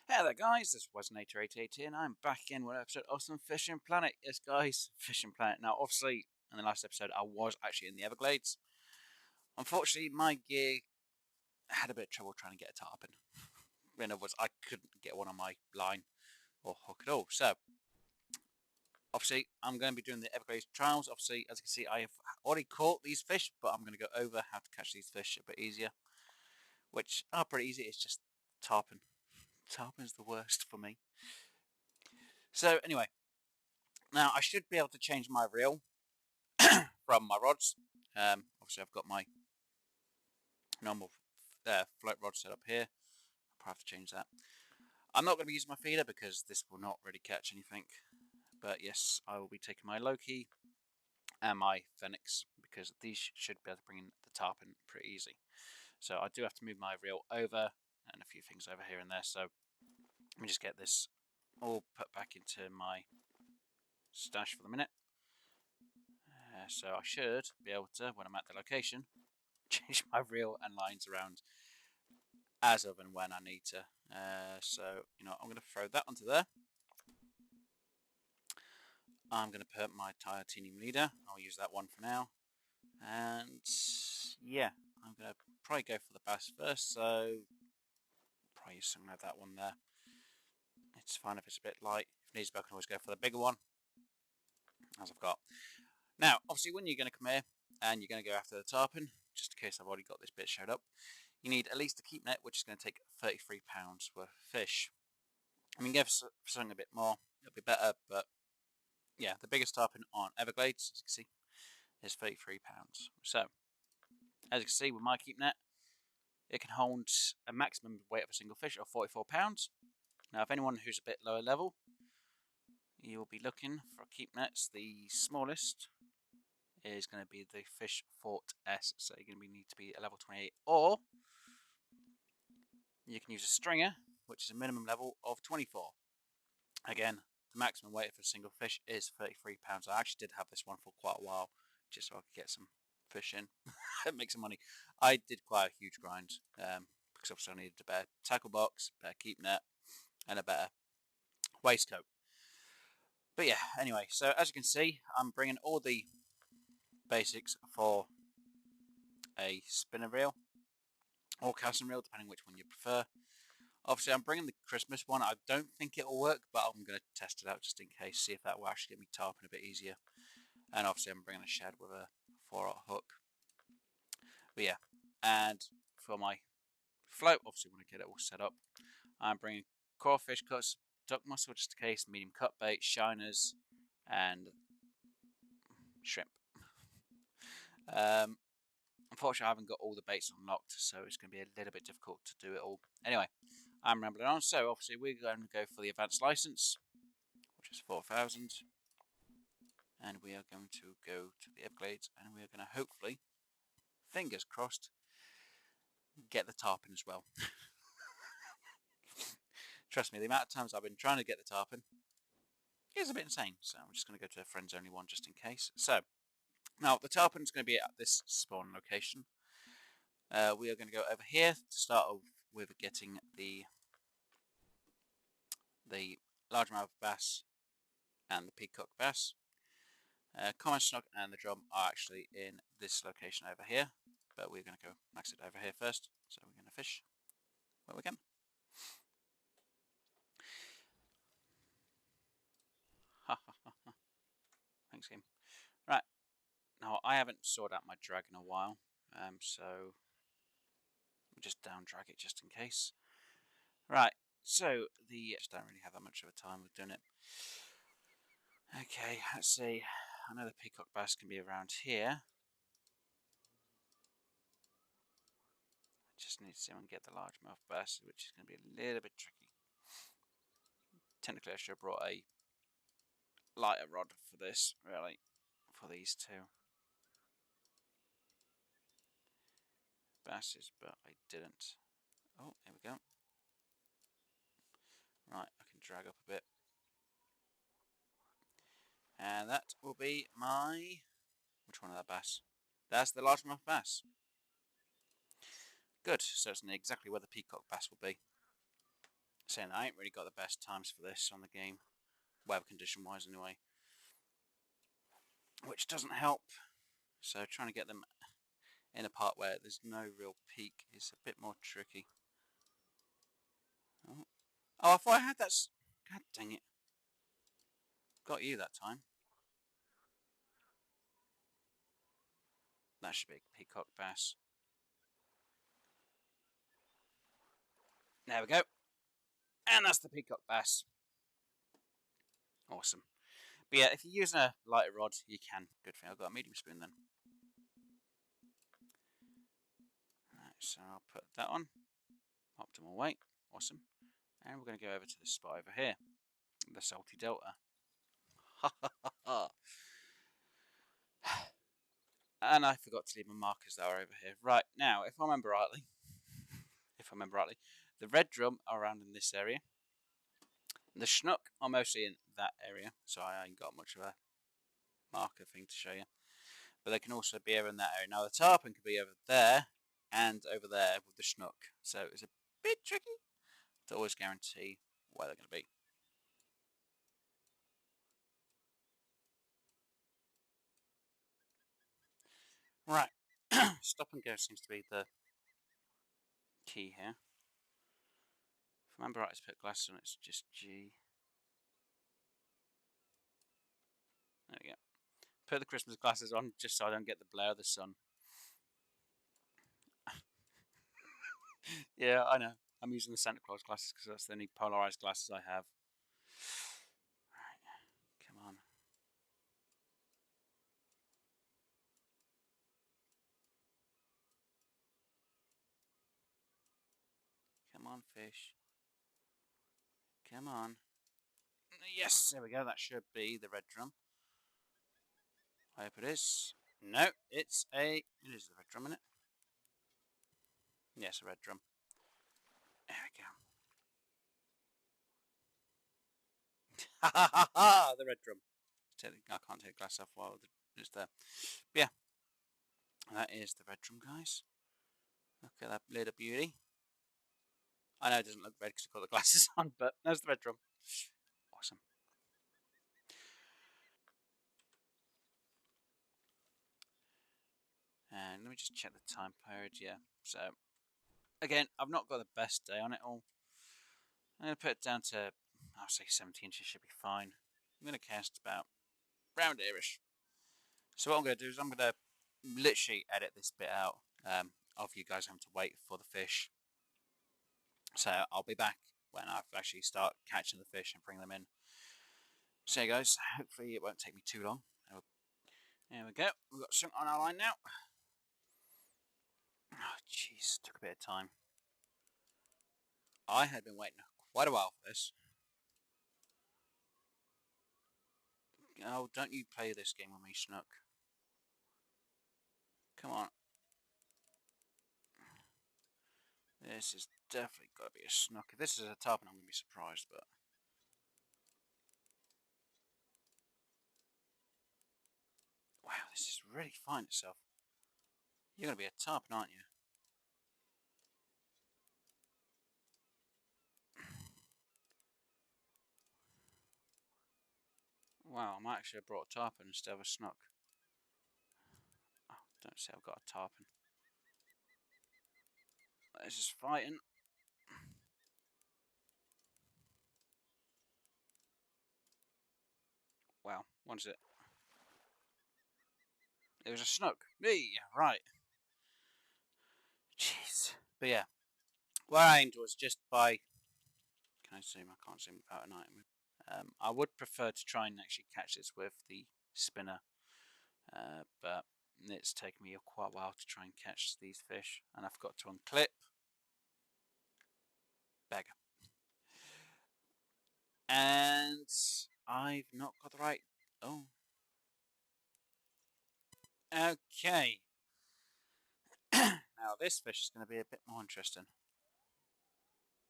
Hey there guys, this was Nature88 here and I'm back again with an episode of some Fishing Planet. Yes guys, Fishing Planet. Now obviously in the last episode I was actually in the Everglades. Unfortunately my gear had a bit of trouble trying to get a tarpon. In other words, I couldn't get one on my line or hook at all. So obviously I'm going to be doing the Everglades trials. Obviously as you can see I have already caught these fish, but I'm going to go over how to catch these fish a bit easier. Which are pretty easy, it's just tarpon. Tarpon's the worst for me. So anyway, now I should be able to change my reel from my rods. Obviously, I've got my normal float rod set up here. I'll probably have to change that. I'm not going to be using my feeder because this will not really catch anything. But yes, I will be taking my Loki and my Phoenix because these should be able to bring in the tarpon pretty easy. So I do have to move my reel over and a few things over here and there. So let me just get this all put back into my stash for the minute. So I should be able to, when I'm at the location, change my reel and lines around as of and when I need to. So, I'm going to throw that onto there. I'm going to put my titanium leader. I'll use that one for now. And yeah, I'm going to probably go for the bass first. So, probably use something like that one there. It's fine if it's a bit light. If needs be, I can always go for the bigger one, as I've got. Now, obviously, when you're going to come here and you're going to go after the tarpon, just in case I've already got this bit showed up, you need at least a keep net, which is going to take 33 pounds worth of fish. I mean, go for something a bit more, it'll be better, but yeah, the biggest tarpon on Everglades, as you can see, is 33 pounds. So, as you can see with my keep net, it can hold a maximum weight of a single fish of 44 pounds. Now, if anyone who's a bit lower level, you'll be looking for keep nets. The smallest is going to be the Fish Fort S, so you're going to need to be a level 28, or you can use a stringer, which is a minimum level of 24. Again, the maximum weight for a single fish is 33 pounds. I actually did have this one for quite a while, just so I could get some fish in and make some money. I did quite a huge grind because obviously I needed a better tackle box, better keep net, and a better waistcoat. But yeah, anyway, so as you can see, I'm bringing all the basics for a spinner reel or casting reel, depending which one you prefer. Obviously, I'm bringing the Christmas one. I don't think it'll work, but I'm going to test it out just in case, see if that will actually get me tarpon a bit easier. And obviously, I'm bringing a shad with a 4-aught hook. But yeah, and for my float, obviously, when I get it all set up, I'm bringing crawfish cuts, duck mussel just in case, medium cut bait, shiners, and shrimp. Unfortunately, I haven't got all the baits unlocked, so it's going to be a little bit difficult to do it all. Anyway, I'm rambling on. So obviously, we're going to go for the advanced license, which is 4,000. And we are going to go to the Everglades, and we are going to hopefully, fingers crossed, get the tarpon as well. Trust me, the amount of times I've been trying to get the tarpon is a bit insane, so I'm just going to go to a friends only one just in case. So, now the tarpon is going to be at this spawn location. We are going to go over here to start off with getting the largemouth bass and the peacock bass. Common snook and the drum are actually in this location over here, but we're going to go max it over here first. So we're going to fish where we can. Thanks, game. Right, now I haven't sorted out my drag in a while, so we'll just down drag it just in case. Right, so just don't really have that much of a time with doing it. Okay, let's see. I know the peacock bass can be around here. I just need to see if I can get the largemouth bass, which is going to be a little bit tricky. Technically, I should have brought a lighter rod for this, really, for these two basses, but I didn't. Oh, here we go. Right, I can drag up a bit. And that will be my... Which one of that bass? That's the largemouth bass. Good, so it's exactly where the peacock bass will be. Saying I ain't really got the best times for this on the game, weather condition wise anyway, which doesn't help. So trying to get them in a part where there's no real peak is a bit more tricky. Oh, I thought I had that. God dang it. Got you that time. That should be a peacock bass. There we go. And that's the peacock bass. Awesome. But yeah, if you're using a lighter rod, you can. Good thing I've got a medium spoon then. Right, so I'll put that on. Optimal weight. Awesome. And we're going to go over to this spot over here. The Salty Delta. And I forgot to leave my markers that are over here. Right, now, if I remember rightly, the red drum are around in this area. The schnook are mostly in that area, so I ain't got much of a marker thing to show you. But they can also be over in that area. Now, the tarpon could be over there and over there with the schnook. So it's a bit tricky to always guarantee where they're going to be. Right, stop and go seems to be the key here. If I remember right, it's put glasses on, it's just G. There we go. Put the Christmas glasses on just so I don't get the glare of the sun. Yeah, I know. I'm using the Santa Claus glasses because that's the only polarized glasses I have. Right, come on. Come on, fish. Come on. Yes, there we go. That should be the red drum. I hope it is. No, it is the red drum, isn't it? Yes, a red drum. There we go. Ha ha ha ha! The red drum. I can't take glass off while it's there. But yeah, that is the red drum, guys. Look at that little beauty. I know it doesn't look red because I've got the glasses on, but there's the red drum. Awesome. And let me just check the time period. Yeah. So again, I've not got the best day on it all. I'm going to put it down to, I'll say 70 inches should be fine. I'm going to cast about round here-ish. So what I'm going to do is I'm going to literally edit this bit out of you guys having to wait for the fish. So I'll be back when I actually start catching the fish and bring them in. So guys, hopefully it won't take me too long. There we go. We've got something on our line now. Oh jeez, took a bit of time. I had been waiting quite a while for this. Oh, don't you play this game with me, Snook. Come on. This is definitely got to be a Snook. If this is a tarpon, I'm going to be surprised, but... Wow, this is really fine itself. You're going to be a tarpon, aren't you? Wow, I might actually have brought a tarpon instead of a Snook. Oh, don't say I've got a tarpon. This is fighting. Wow, what is it? It was a Snook. Me, right. Jeez. But yeah, where I aimed was just by... Can I zoom? I can't zoom without an item. I would prefer to try and actually catch this with the spinner, but it's taken me quite a while to try and catch these fish, and I forgot to unclip. Beggar. And I've not got the right... Oh. Okay. Now this fish is going to be a bit more interesting.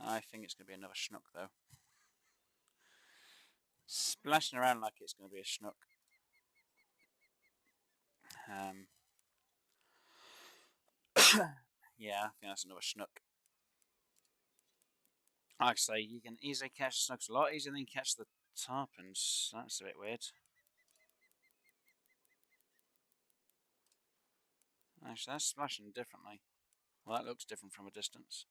I think it's going to be another schnook though. Splashing around like it's going to be a schnook. Yeah, I think that's another schnook. Like I say, you can easily catch the snookers a lot easier than catch the tarpons. That's a bit weird. Actually, that's splashing differently. Well, that looks different from a distance.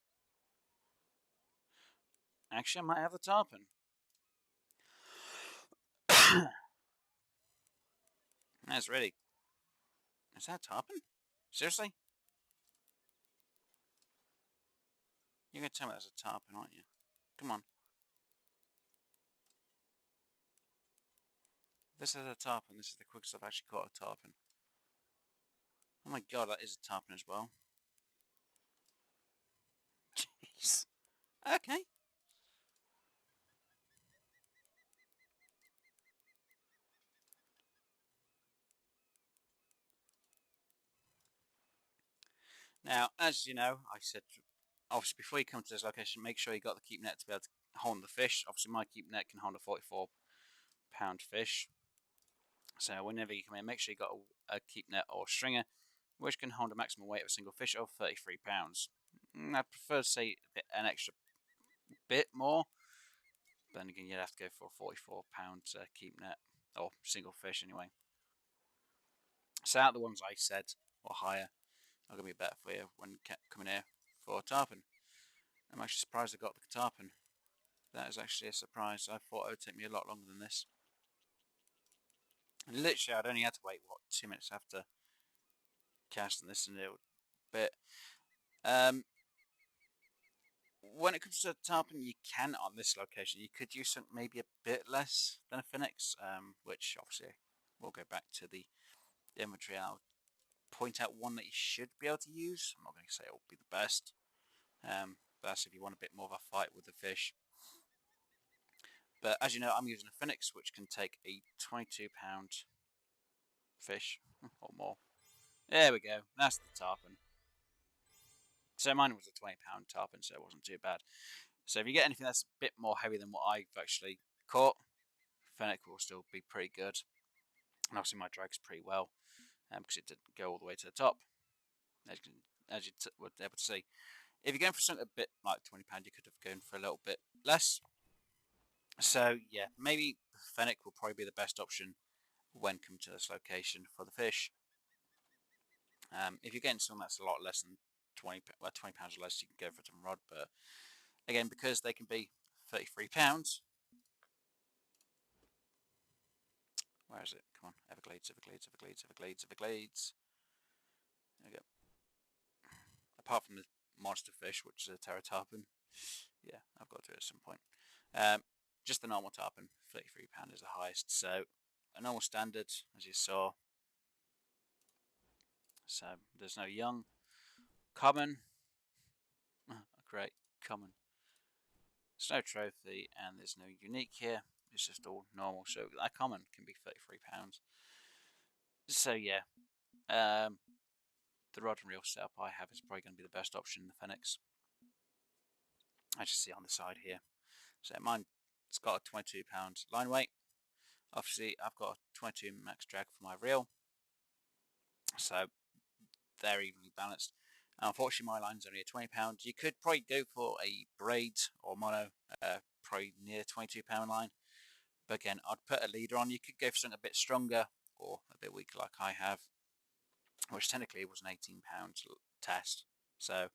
Actually, I might have the tarpon. That's really. Is that a tarpon? Seriously? You're going to tell me that's a tarpon, aren't you? Come on. This is a tarpon. This is the quickest I've actually caught a tarpon. Oh my god, that is a tarpon as well. Jeez. Okay. Now, as you know, I said, obviously, before you come to this location, make sure you got the keep net to be able to hold the fish. Obviously, my keep net can hold a 44-pound fish. So whenever you come in, make sure you got a keep net or stringer, which can hold a maximum weight of a single fish of 33 pounds. I prefer to say an extra bit more, but then again, you'd have to go for a 44-pound keep net or single fish anyway. So out of the ones I said or higher are going to be better for you when coming here for tarpon. I'm actually surprised I got the tarpon. That is actually a surprise. I thought it would take me a lot longer than this. And literally, I'd only had to wait, what, 2 minutes after casting this and a little bit. When it comes to tarpon, you can, on this location, you could use something maybe a bit less than a phoenix, which obviously we'll go back to the inventory and I'll point out one that you should be able to use. I'm not going to say it will be the best, but that's if you want a bit more of a fight with the fish. But as you know, I'm using a phoenix, which can take a 22-pound fish or more. There we go. That's the tarpon. So mine was a 20-pound tarpon, so it wasn't too bad. So if you get anything that's a bit more heavy than what I've actually caught, Fennec will still be pretty good. And obviously my drag's pretty well, because it didn't go all the way to the top, as you were able to see. If you're going for something a bit like £20, you could have gone for a little bit less. So yeah, maybe Fennec will probably be the best option when coming to this location for the fish. If you're getting something that's a lot less than £20 or less, you can go for some rod. But again, because they can be £33. Where is it? Come on, Everglades, Everglades, Everglades, Everglades, Everglades. There we go. Apart from the monster fish, which is a terra tarpon. Yeah, I've got to it at some point. Just the normal tarpon, £33 is the highest. So a normal standard, as you saw. So there's no young, common, great, common. There's no trophy, and there's no unique here. It's just all normal. So that common can be £33. So yeah, the rod and reel setup I have is probably going to be the best option in the Phoenix. As you see on the side here. So mine, it's got a £22 line weight. Obviously, I've got a 22 max drag for my reel, so they're evenly balanced. Unfortunately, my line's only a £20. You could probably go for a braid or mono, probably near £22 line. But again, I'd put a leader on. You could go for something a bit stronger or a bit weaker, like I have, which technically was an £18 test. So if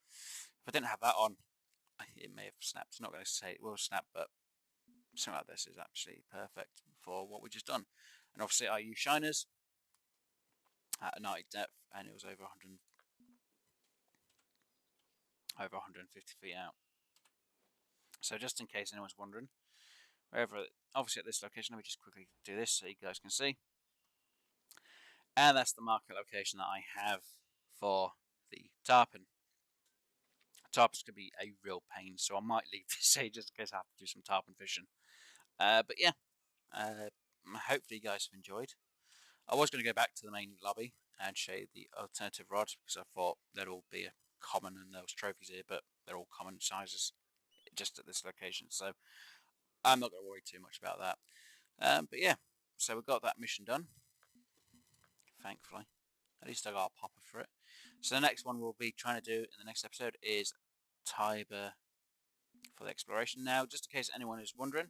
I didn't have that on, it may have snapped. I'm not going to say it will snap, but something like this is absolutely perfect for what we just done. And obviously, I use shiners at a 90 depth, and it was over 150 feet out. So just in case anyone's wondering, wherever, obviously at this location, let me just quickly do this so you guys can see. And that's the market location that I have for the tarpon. Tarpons could be a real pain, so I might leave this here just in case I have to do some tarpon fishing. But yeah, hopefully you guys have enjoyed. I was going to go back to the main lobby and show you the alternative rod because I thought they'd all be common and there was trophies here, but they're all common sizes just at this location. So I'm not going to worry too much about that. But yeah, so we got that mission done, thankfully. At least I got a popper for it. So the next one we'll be trying to do in the next episode is Tiber for the exploration. Now, just in case anyone is wondering,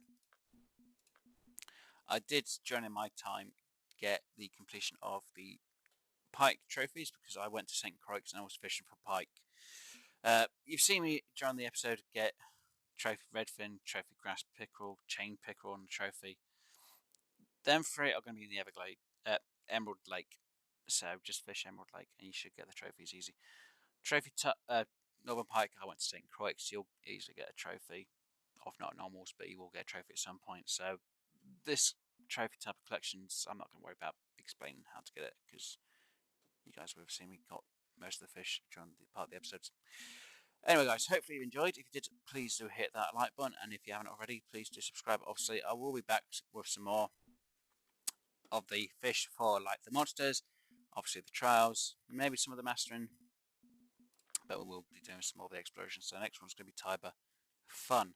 I did, during my time, get the completion of the pike trophies because I went to St. Croix and I was fishing for pike. You've seen me during the episode get trophy redfin, trophy grass pickerel, chain pickerel on the trophy. Them three are going to be in the Everglades, Emerald Lake. So just fish Emerald Lake and you should get the trophies easy. Trophy Northern Pike, I went to St. Croix. You'll easily get a trophy. Of not normals, but you will get a trophy at some point. So this trophy type of collections, I'm not going to worry about explaining how to get it because you guys will have seen me got most of the fish during the part of the episodes. Anyway, guys, hopefully you enjoyed. If you did, please do hit that like button, and if you haven't already, please do subscribe. Obviously, I will be back with some more of the fish for like the monsters, obviously the trials, maybe some of the mastering, but we will be doing some more of the exploration. So the next one's going to be Tiber Fun.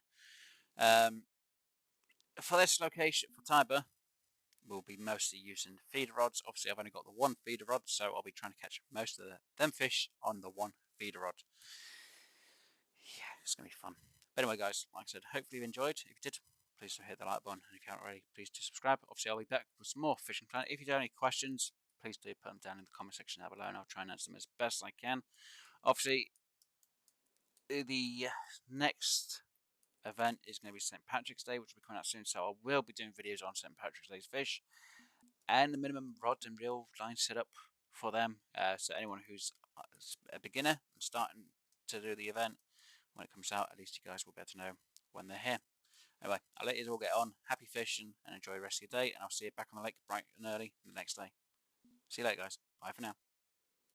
For this location, for Tiber, we'll be mostly using feeder rods. Obviously, I've only got the one feeder rod, so I'll be trying to catch most of them fish on the one feeder rod. Yeah, it's going to be fun. But anyway, guys, like I said, hopefully you enjoyed. If you did, please do hit the like button. And if you haven't already, please do subscribe. Obviously, I'll be back with some more Fishing Planet. If you do have any questions, please do put them down in the comment section down below, and I'll try and answer them as best I can. Obviously, the next event is going to be St. Patrick's Day, which will be coming out soon, so I will be doing videos on St. Patrick's Day's fish and the minimum rod and reel line setup for them. So anyone who's a beginner and starting to do the event, when it comes out, at least you guys will be able to know when they're here. Anyway, I'll let you all get on. Happy fishing and enjoy the rest of your day, and I'll see you back on the lake bright and early the next day. See you later, guys. Bye for now.